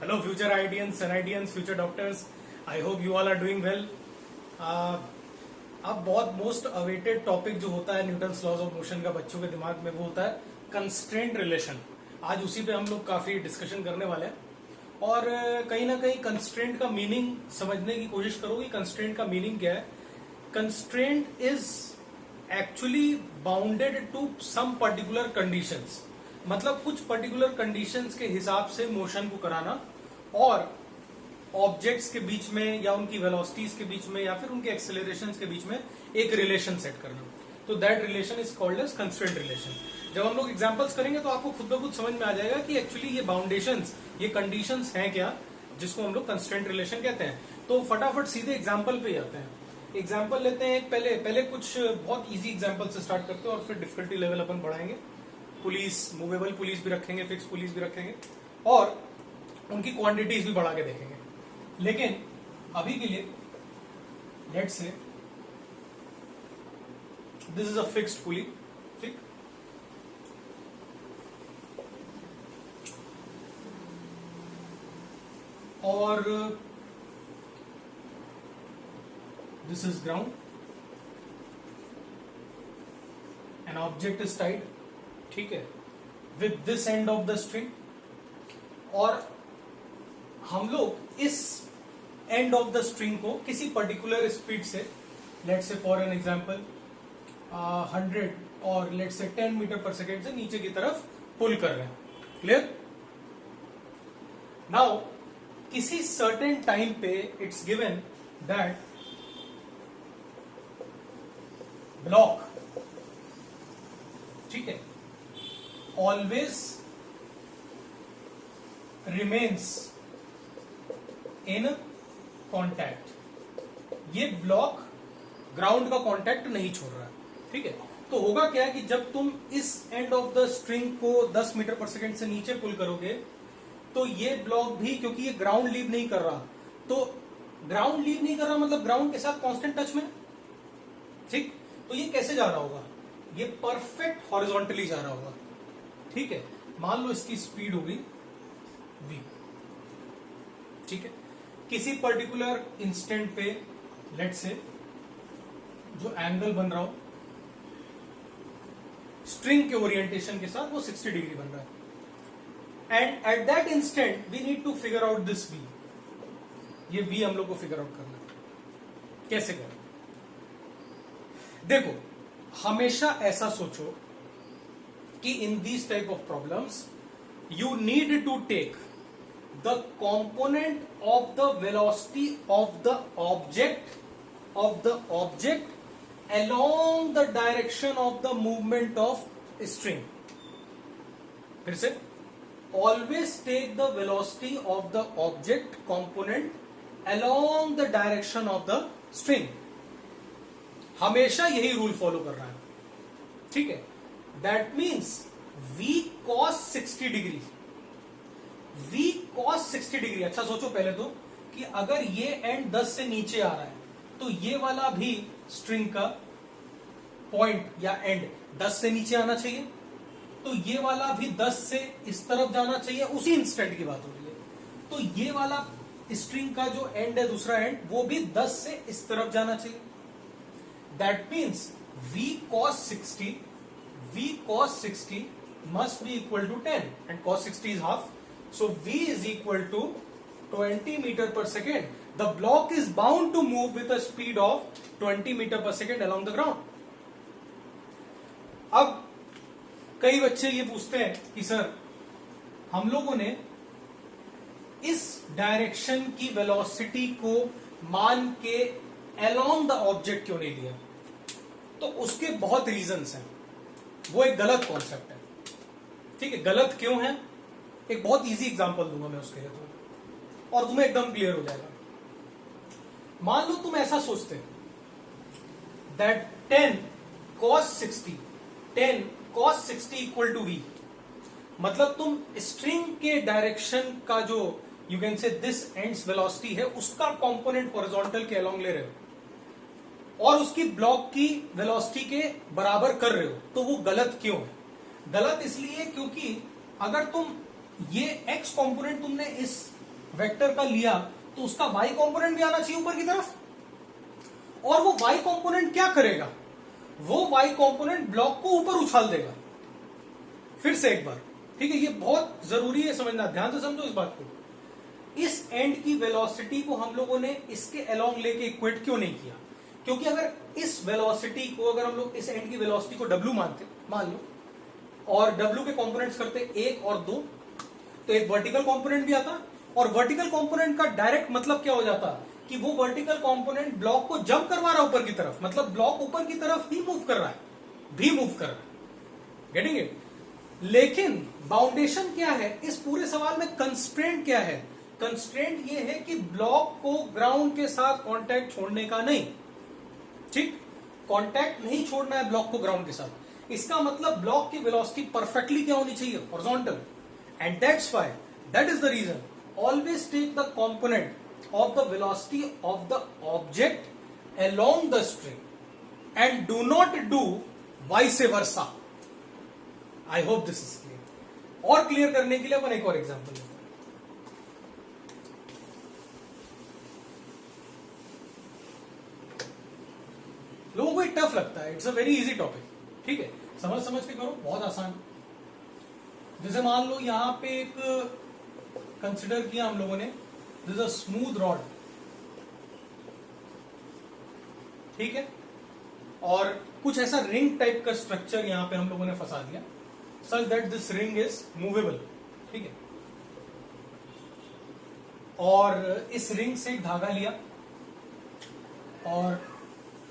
Hello, future IITians, NITians, future doctors. I hope you all are doing well. अब बहुत most awaited topic जो होता है Newton's laws of motion का बच्चों के दिमाग में वो होता है कंस्ट्रेंट रिलेशन. आज उसी पे हम लोग काफी डिस्कशन करने वाले हैं और कहीं ना कहीं कंस्ट्रेंट का मीनिंग समझने की कोशिश करो कि कंस्ट्रेंट का मीनिंग क्या है. Constraint is actually bounded to some particular conditions. मतलब कुछ पर्टिकुलर कंडीशंस के हिसाब से मोशन को कराना और ऑब्जेक्ट्स के बीच में या उनकी वेलोसिटीज के बीच में या फिर उनके एक्सेलरेशंस के बीच में एक रिलेशन सेट करना. तो that relation is called as constraint relation. जब हम लोग एग्जांपल्स करेंगे तो आपको खुद ब खुद समझ में आ जाएगा कि एक्चुअली ये बाउंडेशंस, ये कंडीशंस हैं क्या जिसको हम लोग कंस्ट्रेंट रिलेशन कहते हैं. तो फटाफट सीधे एग्जाम्पल पे आते हैं. एग्जाम्पल लेते हैं. पहले कुछ बहुत इजी एग्जाम्पल से स्टार्ट करते हैं और फिर डिफिकल्टी लेवल अपन बढ़ाएंगे. पुलिस, मूवेबल पुलिस भी रखेंगे, फिक्स पुलिस भी रखेंगे और उनकी क्वांटिटीज भी बढ़ा के देखेंगे. लेकिन अभी के लिए let's say this is a fixed pulley. ठीक, और this is ground. An object is tied, ठीक है, with this end of the string. और हम लोग इस एंड ऑफ द स्ट्रिंग को किसी पर्टिकुलर स्पीड से, let's say for an example 100 और लेट्स से 10 मीटर पर सेकेंड से नीचे की तरफ पुल कर रहे हैं. क्लियर? नाउ किसी सर्टेन टाइम पे इट्स गिवन दैट ब्लॉक, ठीक है, ऑलवेज रिमेन्स इन कॉन्टैक्ट. ये ब्लॉक ग्राउंड का कॉन्टैक्ट नहीं छोड़ रहा है. ठीक है, तो होगा क्या कि जब तुम इस एंड ऑफ द स्ट्रिंग को 10 मीटर पर सेकेंड से नीचे पुल करोगे तो ये ब्लॉक भी, क्योंकि ये ग्राउंड लीव नहीं कर रहा, तो ग्राउंड लीव नहीं कर रहा मतलब ग्राउंड के साथ कांस्टेंट टच में. ठीक, तो ये कैसे जा रहा होगा? ये परफेक्ट हॉरिजॉन्टली जा रहा होगा. ठीक है, मान लो इसकी स्पीड होगी v. ठीक है, किसी पर्टिकुलर इंस्टेंट पे लेट्स से जो एंगल बन रहा हो स्ट्रिंग के ओरिएंटेशन के साथ वो 60 डिग्री बन रहा है. And at that instant we need to figure out this v. ये v हम लोग को फिगर आउट करना है. कैसे करें? देखो, हमेशा ऐसा सोचो कि in these type of problems you need to take the component of the velocity of the object along the direction of the movement of string. फिर से, always take the velocity of the object component along the direction of the string. हमेशा यही rule follow कर रहा है. ठीक है, that means v cos 60 degree. v cos 60 degree. अच्छा सोचो पहले तो कि अगर ये एंड 10 से नीचे आ रहा है तो ये वाला भी स्ट्रिंग का पॉइंट या एंड 10 से नीचे आना चाहिए. तो ये वाला भी 10 से इस तरफ जाना चाहिए. उसी इंस्टेंट की बात हो रही है. तो ये वाला स्ट्रिंग का जो एंड है, दूसरा एंड, वो भी 10 से इस तरफ जाना चाहिए. That means v cos 60 must be equal to 10 and cos 60 is half. So v is equal to 20 meter per second. The block is bound to move with a speed of 20 meter per second along the ground. अब कई बच्चे ये पूछते हैं कि sir हम लोगों ने इस डायरेक्शन की वेलोसिटी को मान के along the object क्यों नहीं लिया? तो उसके बहुत रीजंस हैं. वो एक गलत कॉन्सेप्ट है. ठीक है, गलत क्यों है? एक बहुत इजी एग्जांपल दूंगा मैं उसके लिए तो, और तुम्हें एकदम क्लियर हो जाएगा. मान लो तुम ऐसा सोचते that 10 cos 60 equal to v. मतलब तुम स्ट्रिंग के डायरेक्शन का जो you can say this ends velocity है उसका कंपोनेंट हॉरिजॉन्टल के अलोंग ले रहे हो और उसकी ब्लॉक की वेलोसिटी के बराबर कर रहे हो. तो वो गलत क्यों है? गलत इसलिए क्योंकि अगर तुम ये x कंपोनेंट तुमने इस वेक्टर का लिया तो उसका y कंपोनेंट भी आना चाहिए ऊपर की तरफ, और वो y कंपोनेंट क्या करेगा, वो y कंपोनेंट ब्लॉक को ऊपर उछाल देगा। फिर से एक बार, ठीक है, ये बहुत जरूरी है समझना, ध्यान से समझो इस बात को। इस एंड की वेलोसिटी को हम लोगों ने इसके अलोंग लेके इक्वेट क्यों नहीं किया, क्योंकि अगर इस वेलोसिटी को, अगर हम लोग इस एंड की वेलोसिटी को w मानते, मान लो, और w के कंपोनेंट्स करते 1 और 2, तो एक वर्टिकल कंपोनेंट भी आता, और वर्टिकल कंपोनेंट का डायरेक्ट मतलब क्या हो जाता कि वो वर्टिकल कंपोनेंट ब्लॉक को जंप करवा रहा है ऊपर की तरफ, मतलब ब्लॉक ऊपर की तरफ ही मूव कर रहा है, गेटिंग इट। लेकिन बाउंडेशन क्या है इस पूरे सवाल में, कंस्ट्रेंट क्या है, कंस्ट्रेंट ये है कि ब्लॉक को ग्राउंड के साथ कांटेक्ट छोड़ने का नहीं, ठीक, कांटेक्ट नहीं छोड़ना है ब्लॉक को ग्राउंड के साथ। इसका मतलब ब्लॉक की वेलोसिटी परफेक्टली क्या होनी चाहिए, horizontal, and that's why, that is the reason, always take the component of the velocity of the object along the string and do not do vice versa. I hope this is clear. और clear करने के लिए अपन एक और example लेते हैं। लोगों को टफ लगता है, it's a very easy topic, ठीक है, समझ के करो, बहुत आसान। जैसे मान लो यहां पे एक कंसिडर किया हम लोगों ने, दिस अ स्मूथ रॉड, ठीक है, और कुछ ऐसा रिंग टाइप का स्ट्रक्चर यहां पे हम लोगों ने फंसा दिया, such that this ring is movable, ठीक है, और इस रिंग से एक धागा लिया और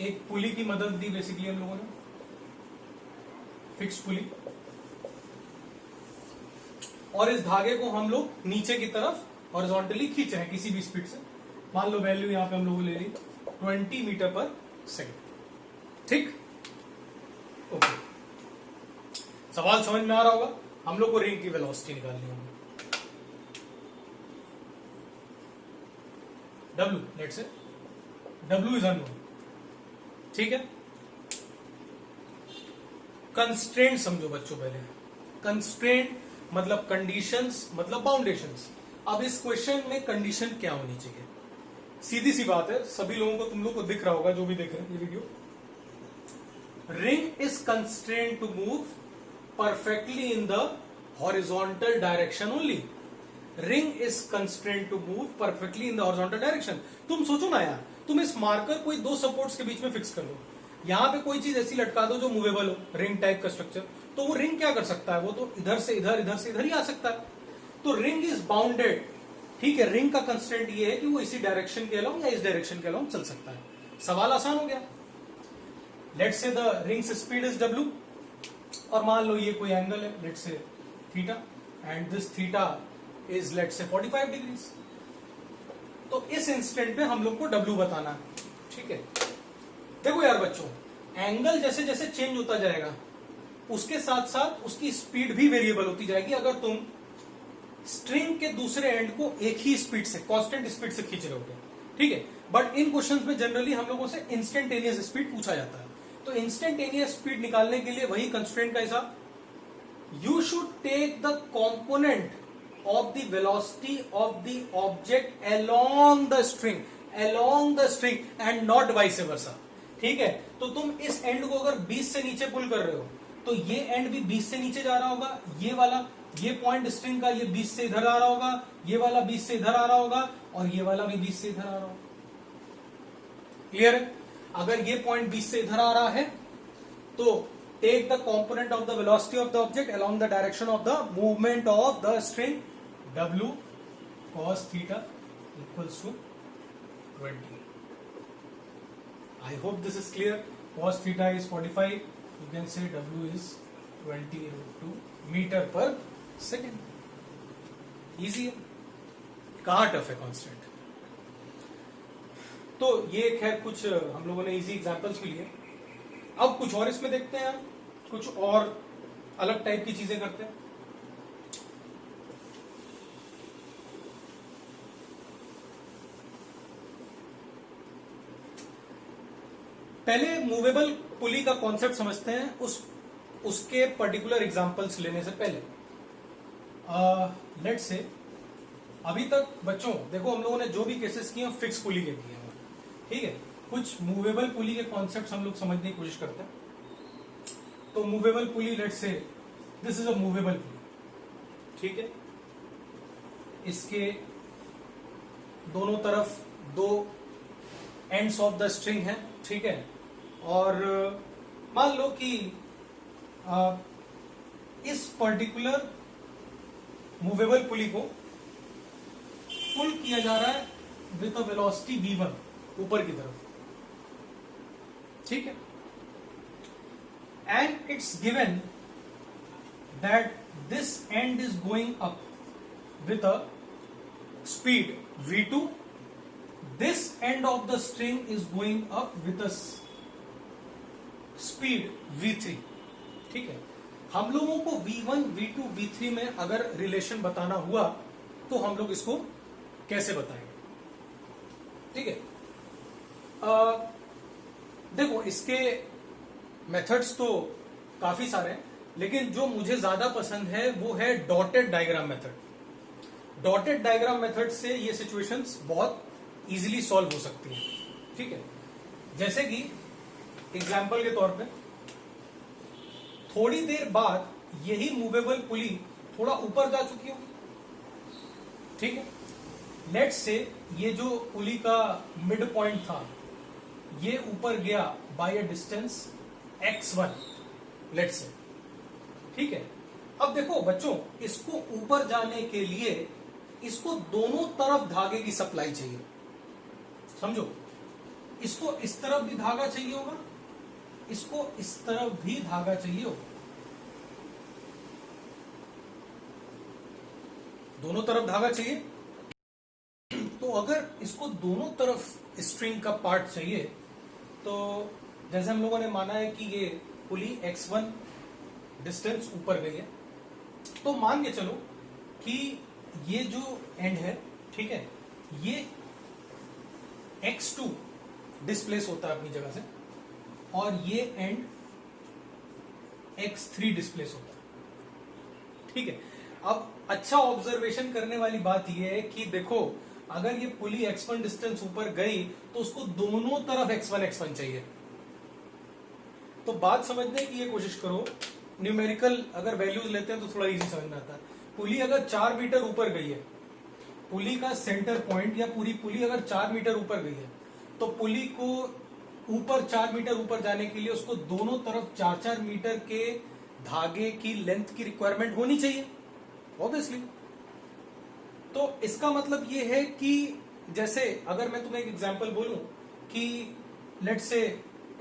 एक पुली की मदद दी बेसिकली हम लोगों ने, फिक्स पुली, और इस धागे को हम लोग नीचे की तरफ हॉरिजॉन्टली खींच रहे हैं किसी भी स्पीड से। मान लो वैल्यू यहां पे हम लोग ले ली 20 मीटर पर सेकेंड, ठीक, ओके। सवाल समझ में आ रहा होगा, हम लोग को रिंग की वेलोसिटी निकालनी होगी, W, let's say W is unknown, ठीक है। कंस्ट्रेंट समझो बच्चों, पहले कंस्ट्रेंट मतलब कंडीशंस, मतलब बाउंडेशंस। अब इस क्वेश्चन में कंडीशन क्या होनी चाहिए, सीधी सी बात है, सभी लोगों को, तुम लोग को दिख रहा होगा जो भी देख रहे हैं ये video, ring is constraint to move perfectly in the horizontal direction only, ring is constraint to move perfectly in the horizontal direction. तुम सोचो ना यार, तुम इस मार्कर को दो सपोर्ट्स के बीच में फिक्स कर लो, यहां पे कोई चीज ऐसी लटका दो जो मूवेबल हो, रिंग टाइप का स्ट्रक्चर, तो वो रिंग क्या कर सकता है, वो तो इधर से इधर, इधर से इधर ही आ सकता है। तो रिंग इज बाउंडेड, ठीक है, रिंग का कंस्ट्रेंट ये है कि वो इसी डायरेक्शन के अलोंग या इस डायरेक्शन के अलोंग चल सकता है। सवाल आसान हो गया। Let's say the rings speed is W, और मान लो ये कोई एंगल है, let's say theta, and this theta is let's say 45 degrees. तो इस इंस्टेंट पे हम लोग को W बताना है, ठीक है। देखो यार बच्चों, एंगल जैसे जैसे चेंज होता जाएगा उसके साथ साथ उसकी स्पीड भी वेरिएबल होती जाएगी, अगर तुम स्ट्रिंग के दूसरे एंड को एक ही स्पीड से, कांस्टेंट स्पीड से खींच रहे हो, ठीक है। बट इन क्वेश्चंस में जनरली हम लोगों से इंस्टेंटेनियस स्पीड पूछा जाता है, तो इंस्टेंटेनियस स्पीड निकालने के लिए वही कंस्ट्रेंट का हिसाब, you should take the component of the velocity of the object along the string and not vice versa, ठीक है। तो तुम इस एंड को अगर 20 से नीचे पुल कर रहे हो तो ये एंड भी 20 से नीचे जा रहा होगा, ये वाला, ये पॉइंट स्ट्रिंग का ये 20 से इधर आ रहा होगा, ये वाला 20 से इधर आ रहा होगा, और ये वाला भी 20 से इधर आ रहा होगा, क्लियर है। अगर ये पॉइंट 20 से इधर आ रहा है तो take the component of the velocity of the object along the direction of the movement of the string, W cos theta equals to 20. I hope this is clear. Cos theta is 45. You can say W is 20 √2 meter per second. Easy है, कहाँ tough है constant. तो ये खैर कुछ हम लोगों ने इजी एग्जांपल्स भी लिए। अब कुछ और इसमें देखते हैं यार, कुछ और अलग टाइप की चीजें करते हैं। पहले मूवेबल पुली का कॉन्सेप्ट समझते हैं, उसके पर्टिकुलर एग्जांपल्स लेने से पहले लेट्स से अभी तक बच्चों देखो हम लोगों ने जो भी केसेस किए हैं फिक्स पुली के किए हैं, ठीक है। कुछ मूवेबल पुली के कॉन्सेप्ट हम लोग समझने की कोशिश करते हैं। तो movable pulley, let's say this is a movable पुली, ठीक है। इसके दोनों तरफ दो एंड्स ऑफ द स्ट्रिंग है, ठीक है। और मान लो कि इस पर्टिकुलर मूवेबल पुली को पुल किया जा रहा है विद अ वेलोसिटी v1 ऊपर की तरफ, ठीक है। And it's given that this and is going up with a speed v2, this end of the string is going up with a speed v3, ठीक है। हम लोगों को v1, v2, v3 में अगर रिलेशन बताना हुआ तो हम लोग इसको कैसे बताएंगे, ठीक है। देखो इसके मेथड्स तो काफी सारे हैं, लेकिन जो मुझे ज्यादा पसंद है वो है dotted diagram method. Dotted diagram method से ये सिचुएशंस बहुत इजीली सॉल्व हो सकती हैं, ठीक है। जैसे कि एग्जाम्पल के तौर पे थोड़ी देर बाद यही मूवेबल पुली थोड़ा ऊपर जा चुकी होगी, ठीक है। लेट्स से ये जो पुली का मिड पॉइंट था ये ऊपर गया bye a distance x1, let's say, ठीक है। अब देखो बच्चों, इसको ऊपर जाने के लिए इसको दोनों तरफ धागे की सप्लाई चाहिए, समझो। इसको इस तरफ भी धागा चाहिए होगा, इसको इस तरफ भी धागा चाहिए होगा, दोनों तरफ धागा चाहिए। तो अगर इसको दोनों तरफ स्ट्रिंग का पार्ट चाहिए तो जैसे हम लोगों ने माना है कि ये पुली x1 डिस्टेंस ऊपर गई है, तो मान के चलो कि ये जो एंड है, ठीक है, ये x2 डिस्प्लेस होता है अपनी जगह से और ये एंड x3 डिस्प्लेस होता है, ठीक है। अब अच्छा ऑब्जर्वेशन करने वाली बात यह है कि देखो अगर ये पुली x1 डिस्टेंस ऊपर गई तो उसको दोनों तरफ x1 चाहिए। तो बात समझने की ये कोशिश करो, न्यूमेरिकल अगर वैल्यूज लेते हैं तो थोड़ा इजी समझ में आता है। पुली अगर 4 मीटर ऊपर गई है, पुली का सेंटर पॉइंट या पूरी पुली अगर 4 मीटर ऊपर गई है तो पुली को ऊपर 4 मीटर ऊपर जाने के लिए उसको दोनों तरफ 4-4 मीटर के धागे की लेंथ की रिक्वायरमेंट होनी चाहिए ऑब्वियसली। तो इसका मतलब ये है कि जैसे अगर मैं तुम्हें एक एग्जांपल बोलूं कि लेट्स से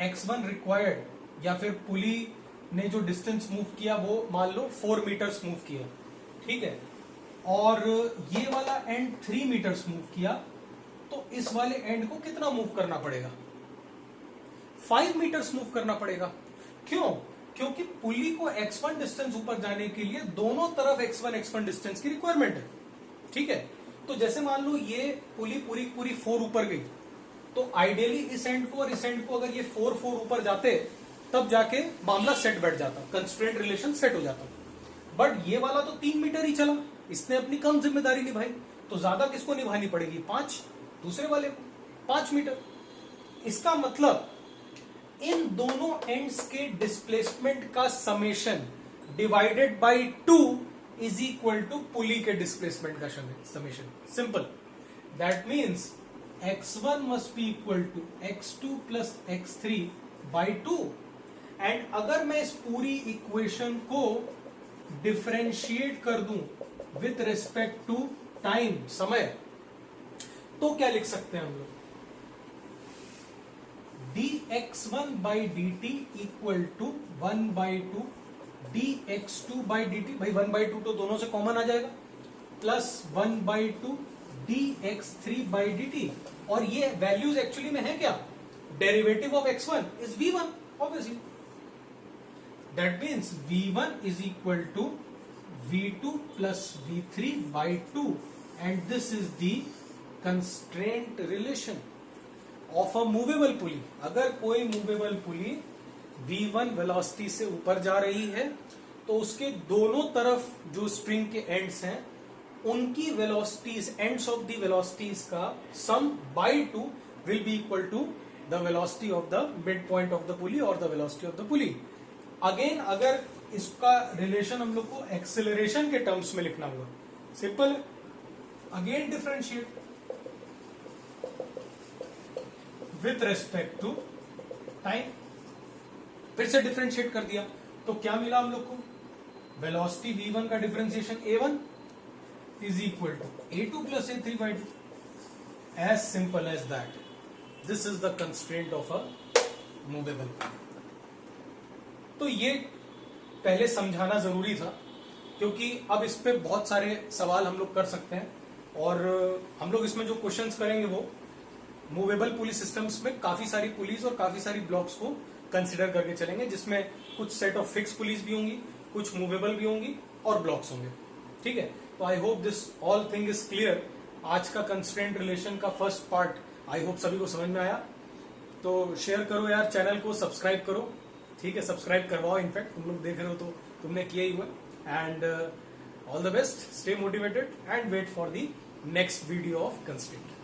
x1 रिक्वायर्ड या फिर पुली ने जो डिस्टेंस मूव किया वो मान लो 4 मीटर्स मूव किया, ठीक है, और ये वाला एंड 3 मीटर्स मूव किया, तो इस वाले एंड को कितना मूव करना पड़ेगा? 5 मीटर्स मूव करना पड़ेगा। क्यों? क्योंकि पुली को x1 डिस्टेंस ऊपर जाने के लिए दोनों तरफ x1 डिस्टेंस की रिक्वायरमेंट है, ठीक है। तो जैसे मान लो ये पुली पूरी 4 ऊपर गई, तो आइडियली इस एंड को और इस एंड को अगर ये 4 ऊपर जाते तब जाके मामला सेट बैठ जाता, कंस्ट्रेंट रिलेशन सेट हो जाता। बट ये वाला तो 3 मीटर ही चला, इसने अपनी कम जिम्मेदारी निभाई, तो ज्यादा किसको निभानी पड़ेगी? 5, दूसरे वाले को 5 मीटर। इसका मतलब इन दोनों एंड्स के डिस्प्लेसमेंट का summation divided by 2 is equal to pulley के डिस्प्लेसमेंट का summation. Simple. That means x1 must be equal to x2 plus x3 by 2। And अगर मैं इस पूरी इक्वेशन को डिफरेंशिएट कर दूं विथ रिस्पेक्ट टू टाइम, समय, तो क्या लिख सकते हैं हम लोग? dx1 by D T equal to 1/2 dx2 by D T. भाई 1/2 तो दोनों से कॉमन आ जाएगा, plus 1/2 dx3 by D T. और ये वैल्यूज एक्चुअली में है क्या? Derivative of x1 is v1 obviously. That means v1 is equal to v2 plus v3 by 2 and this is the constraint relation of a movable pulley. अगर कोई movable pulley v1 velocity से ऊपर जा रही है तो उसके दोनों तरफ जो स्ट्रिंग के एंड्स हैं उनकी velocities, ends of the velocities का sum by 2 will be equal to the velocity of the midpoint of the pulley और the velocity of the pulley. Again अगर इसका रिलेशन हम लोग को एक्सेलरेशन के टर्म्स में लिखना होगा, simple, again differentiate with respect to time, फिर से डिफरेंशिएट कर दिया तो क्या मिला हम लोग को, वेलोसिटी v1 का differentiation a1 is equal to a2 plus a3 by 2, as simple as that. This is the constraint of a movable. तो ये पहले समझाना जरूरी था, क्योंकि अब इस पे बहुत सारे सवाल हम लोग कर सकते हैं, और हम लोग इसमें जो क्वेश्चंस करेंगे वो मूवेबल पुली सिस्टम्स में काफी सारी पुलीज और काफी सारी ब्लॉक्स को कंसिडर करके चलेंगे, जिसमें कुछ सेट ऑफ फिक्स पुलीज भी होंगी, कुछ मूवेबल भी होंगी और ब्लॉक्स होंगे। ठीक है, तो I hope this all thing is clear. आज का कंस्ट्रेंट रिलेशन का फर्स्ट पार्ट आई होप सभी को समझ में आया। तो शेयर करो यार, चैनल को सब्सक्राइब करो, ठीक है, सब्सक्राइब करवाओ, इनफैक्ट तुम लोग देख रहे हो तो तुमने किया ही हुआ। And all the best, stay motivated and wait for the next video of constraint.